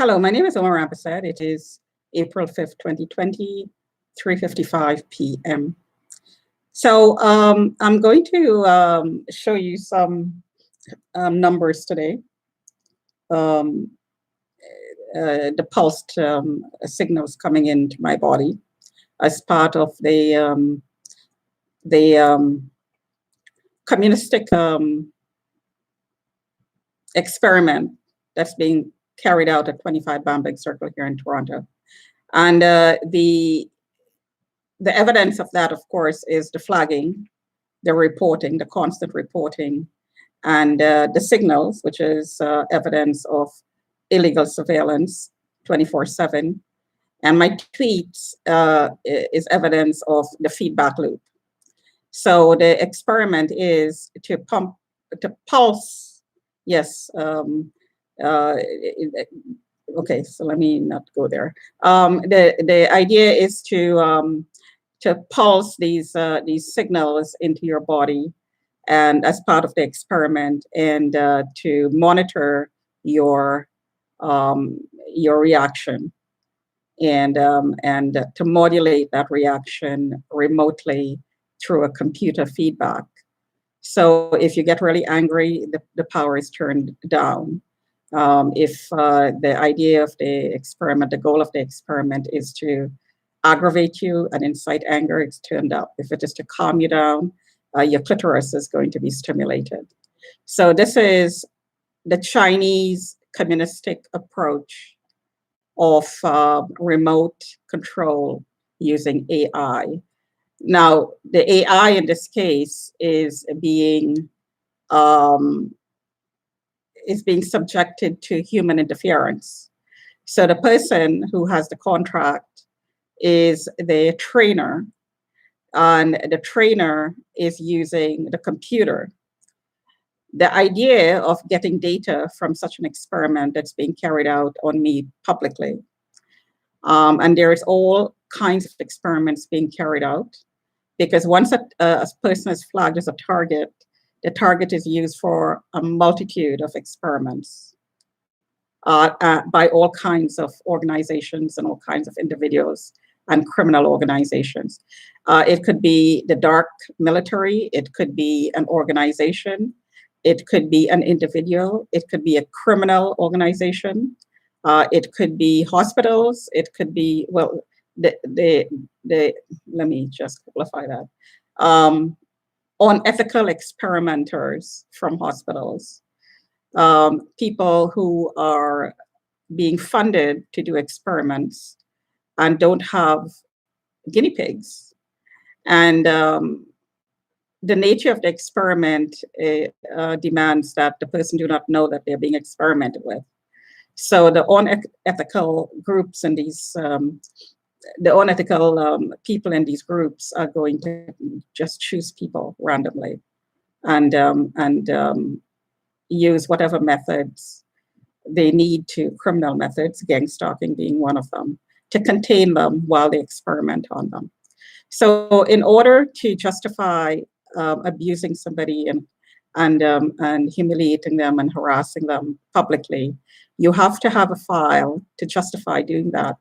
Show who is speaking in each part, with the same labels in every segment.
Speaker 1: Hello, my name is Omma Rampersad. It is April 5th, 2020, 3:55 p.m. So I'm going to show you some numbers today, um, the pulsed signals coming into my body as part of the communistic experiment that's being carried out at 25 Bamberg Circle here in Toronto. And the evidence of that, of course, is the flagging, the reporting, the constant reporting, and the signals, which is evidence of illegal surveillance 24/7. And my tweets is evidence of the feedback loop. So the experiment is to pulse, yes. Okay, so let me not go there. The idea is to pulse these signals into your body, and as part of the experiment, and to monitor your reaction, and to modulate that reaction remotely through a computer feedback. So if you get really angry, the power is turned down. If the idea of the experiment, the goal of the experiment is to aggravate you and incite anger, it's turned up. If it is to calm you down, your clitoris is going to be stimulated. So this is the Chinese communistic approach of remote control using AI. Now, the AI in this case is being subjected to human interference. So the person who has the contract is the trainer, and the trainer is using the computer. The idea of getting data from such an experiment that's being carried out on me publicly, and there is all kinds of experiments being carried out, because once a person is flagged as a target, the target is used for a multitude of experiments by all kinds of organizations and all kinds of individuals and criminal organizations. It could be the dark military, it could be an organization, it could be an individual, it could be a criminal organization, it could be hospitals, it could be, well, let me just qualify that. Unethical experimenters from hospitals, people who are being funded to do experiments and don't have guinea pigs. And the nature of the experiment demands that the person do not know that they're being experimented with. So the unethical groups and these, the unethical people in these groups are going to just choose people randomly and use whatever methods they need to, criminal methods, gang stalking being one of them, to contain them while they experiment on them. So in order to justify abusing somebody and humiliating them and harassing them publicly, you have to have a file to justify doing that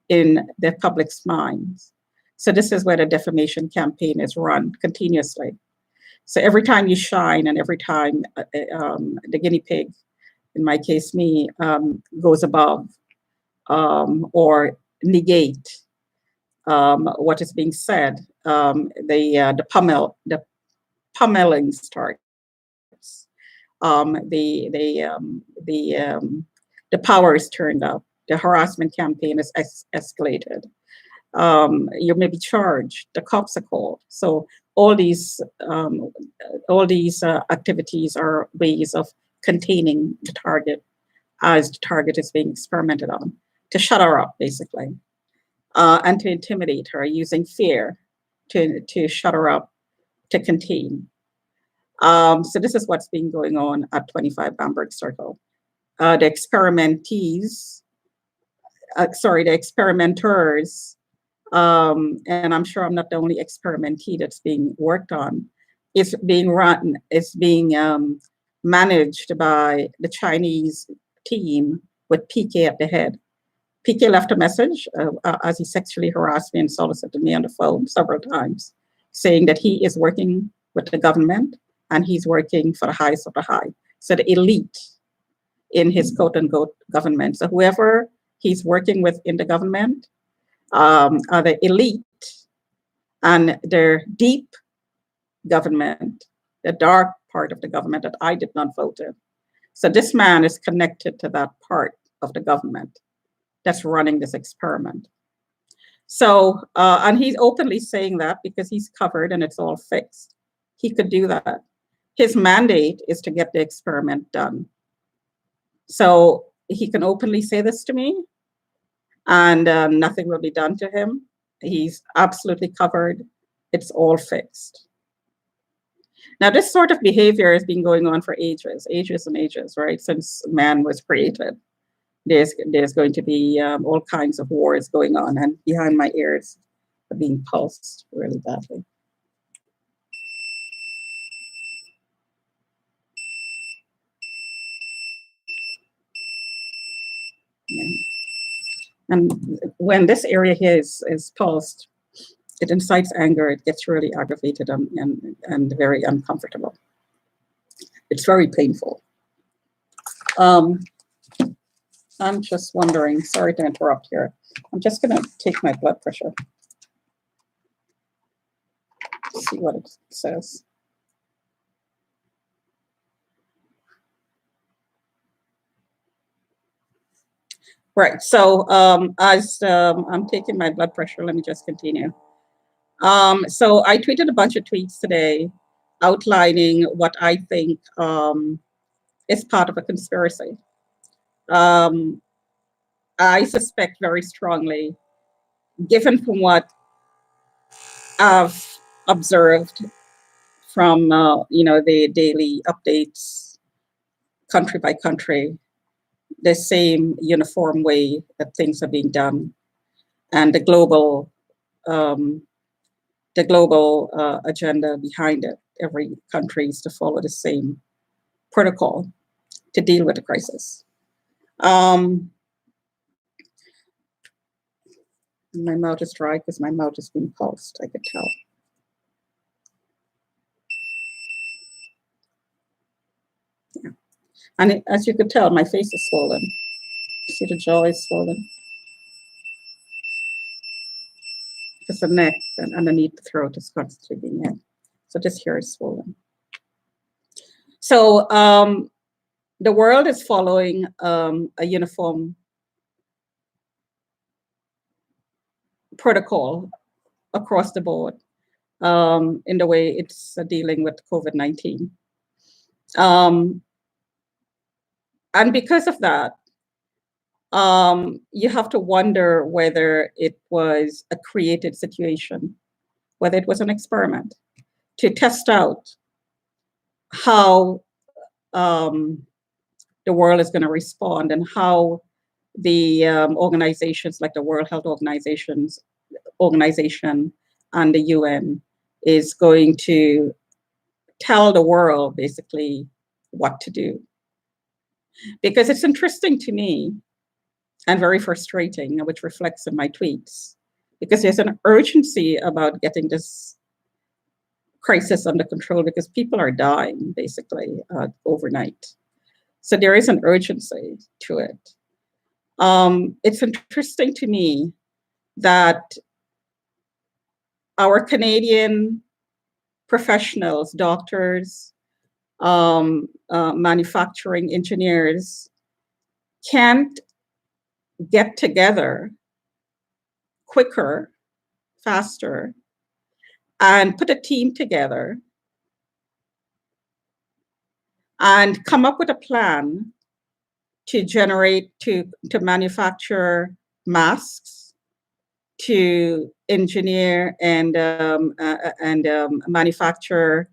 Speaker 1: in the public's minds. So this is where the defamation campaign is run continuously. So every time you shine and every time the guinea pig, in my case me, goes above or negate what is being said, the pummeling starts. The power is turned up. The harassment campaign is escalated. You may be charged. The cops are called. So all these activities are ways of containing the target as the target is being experimented on, to shut her up, basically, and to intimidate her using fear to shut her up, to contain. So this is what's been going on at 25 Bamberg Circle. The experimenters, and I'm sure I'm not the only experimentee that's being worked on, is being managed by the Chinese team with PK at the head. PK left a message as he sexually harassed me and solicited me on the phone several times, saying that he is working with the government and he's working for the highest of the high. So the elite in his quote unquote government. So whoever he's working with in the government are the elite, and their deep government, the dark part of the government that I did not vote in. So this man is connected to that part of the government that's running this experiment. So, and he's openly saying that because he's covered and it's all fixed. He could do that. His mandate is to get the experiment done. So he can openly say this to me, and nothing will be done to him. He's absolutely covered. It's all fixed. Now, this sort of behavior has been going on for ages and ages, right? Since man was created. There's going to be all kinds of wars going on, and behind my ears are being pulsed really badly. Yeah. And when this area here is pulsed, it incites anger, it gets really aggravated and very uncomfortable. It's very painful. I'm just wondering, sorry to interrupt here. I'm just gonna take my blood pressure. See what it says. Right, so as I'm taking my blood pressure, let me just continue. So I tweeted a bunch of tweets today outlining what I think is part of a conspiracy. I suspect very strongly, given from what I've observed from the daily updates, country by country, the same uniform way that things are being done, and the global agenda behind it. Every country is to follow the same protocol to deal with the crisis. My mouth is dry because my mouth is being pulsed, I could tell. Yeah. And as you could tell, my face is swollen. See, the jaw is swollen. Because the neck and underneath the throat is constantly being hit. So this here is swollen. So the world is following a uniform protocol across the board in the way it's dealing with COVID-19. And because of that, you have to wonder whether it was a created situation, whether it was an experiment to test out how the world is going to respond and how the organizations like the World Health Organization and the UN is going to tell the world basically what to do. Because it's interesting to me and very frustrating, which reflects in my tweets, because there's an urgency about getting this crisis under control because people are dying basically overnight. So there is an urgency to it. It's interesting to me that our Canadian professionals, doctors, manufacturing engineers can't get together quicker, faster, and put a team together and come up with a plan to manufacture masks, to engineer and manufacture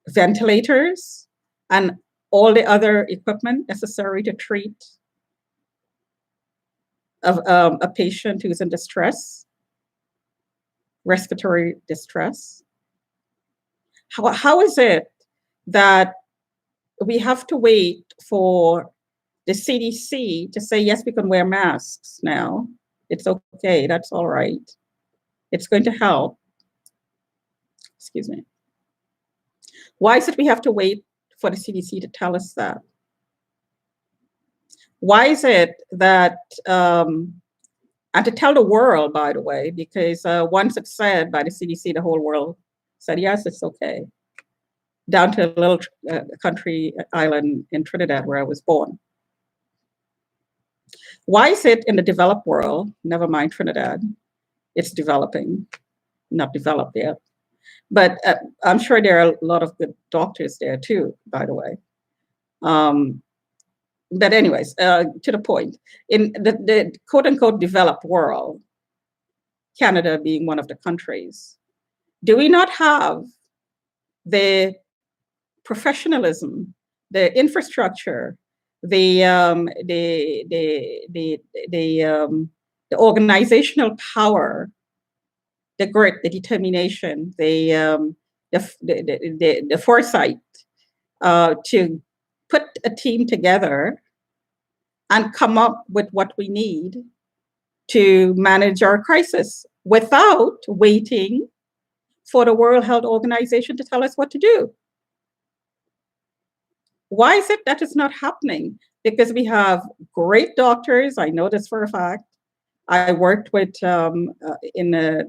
Speaker 1: ventilators and all the other equipment necessary to treat a patient who's in distress, respiratory distress. How is it that we have to wait for the CDC to say, yes, we can wear masks now. It's okay. That's all right. It's going to help. Excuse me. Why is it we have to wait for the CDC to tell us that? Why is it that, and to tell the world, by the way, because once it's said by the CDC, the whole world said, yes, it's okay. Down to a little country island in Trinidad where I was born. Why is it in the developed world, never mind Trinidad, it's developing, not developed yet, but I'm sure there are a lot of good doctors there too, by the way. But anyways, to the point, in the quote unquote developed world, Canada being one of the countries, do we not have the professionalism, the infrastructure, the organizational power, the grit, the determination, the foresight to put a team together and come up with what we need to manage our crisis without waiting for the World Health Organization to tell us what to do? Why is it that it's not happening? Because we have great doctors. I know this for a fact. I worked with in a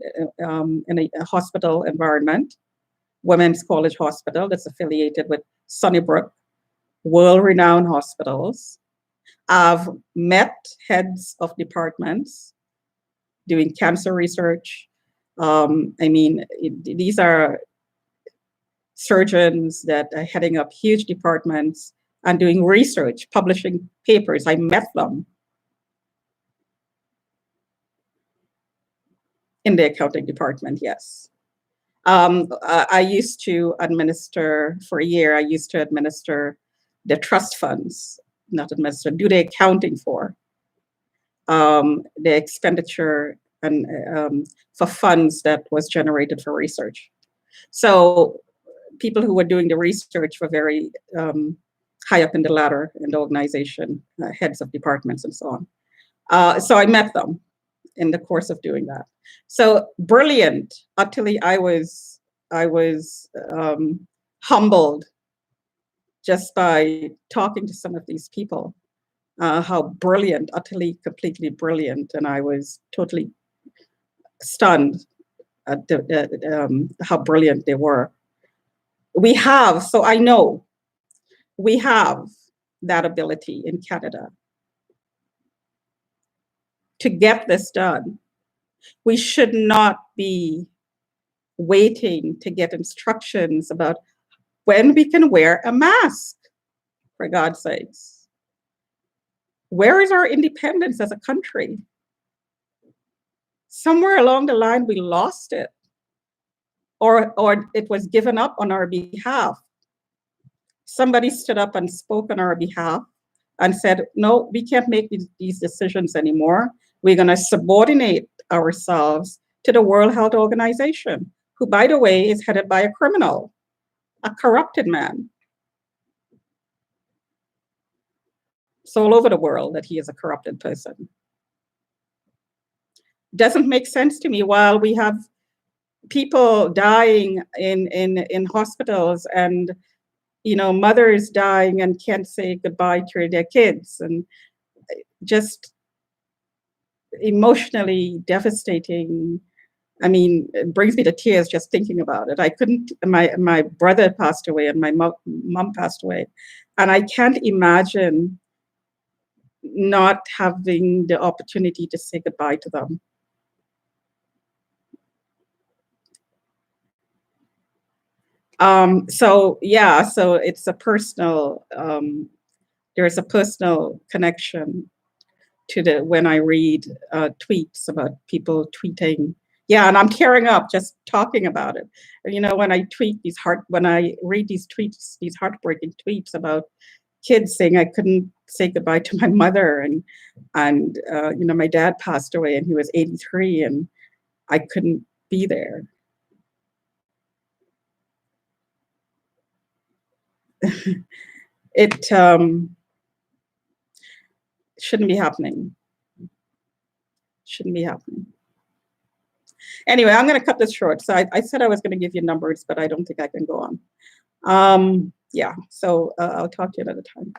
Speaker 1: hospital environment, Women's College Hospital, that's affiliated with Sunnybrook, world-renowned hospitals. I've met heads of departments doing cancer research. These are surgeons that are heading up huge departments and doing research, publishing papers. I met them in the accounting department, yes. I used to administer, for a year, I used to administer the trust funds, not administer, do the accounting for the expenditure and for funds that was generated for research. So people who were doing the research were very high up in the ladder in the organization, heads of departments and so on. So I met them in the course of doing that. So brilliant. Utterly, I was humbled just by talking to some of these people, how brilliant, utterly, completely brilliant. And I was totally stunned at how brilliant they were. We have, so I know, we have that ability in Canada to get this done. We should not be waiting to get instructions about when we can wear a mask, for God's sakes. Where is our independence as a country? Somewhere along the line, we lost it, or it was given up on our behalf. Somebody stood up and spoke on our behalf and said, no, we can't make these decisions anymore. We're going to subordinate ourselves to the World Health Organization, who, by the way, is headed by a criminal, a corrupted man. It's all over the world that he is a corrupted person. Doesn't make sense to me. While we have people dying in hospitals and mothers dying and can't say goodbye to their kids, and just emotionally devastating. I mean, it brings me to tears just thinking about it. I couldn't, my brother passed away and my mom passed away. And I can't imagine not having the opportunity to say goodbye to them. So it's a personal, there's a personal connection to when I read tweets about people tweeting. Yeah, and I'm tearing up just talking about it. When I when I read these tweets, these heartbreaking tweets about kids saying I couldn't say goodbye to my mother, and my dad passed away and he was 83 and I couldn't be there. Shouldn't be happening. Shouldn't be happening. Anyway, I'm going to cut this short. So I said I was going to give you numbers, but I don't think I can go on. Yeah, so I'll talk to you another time.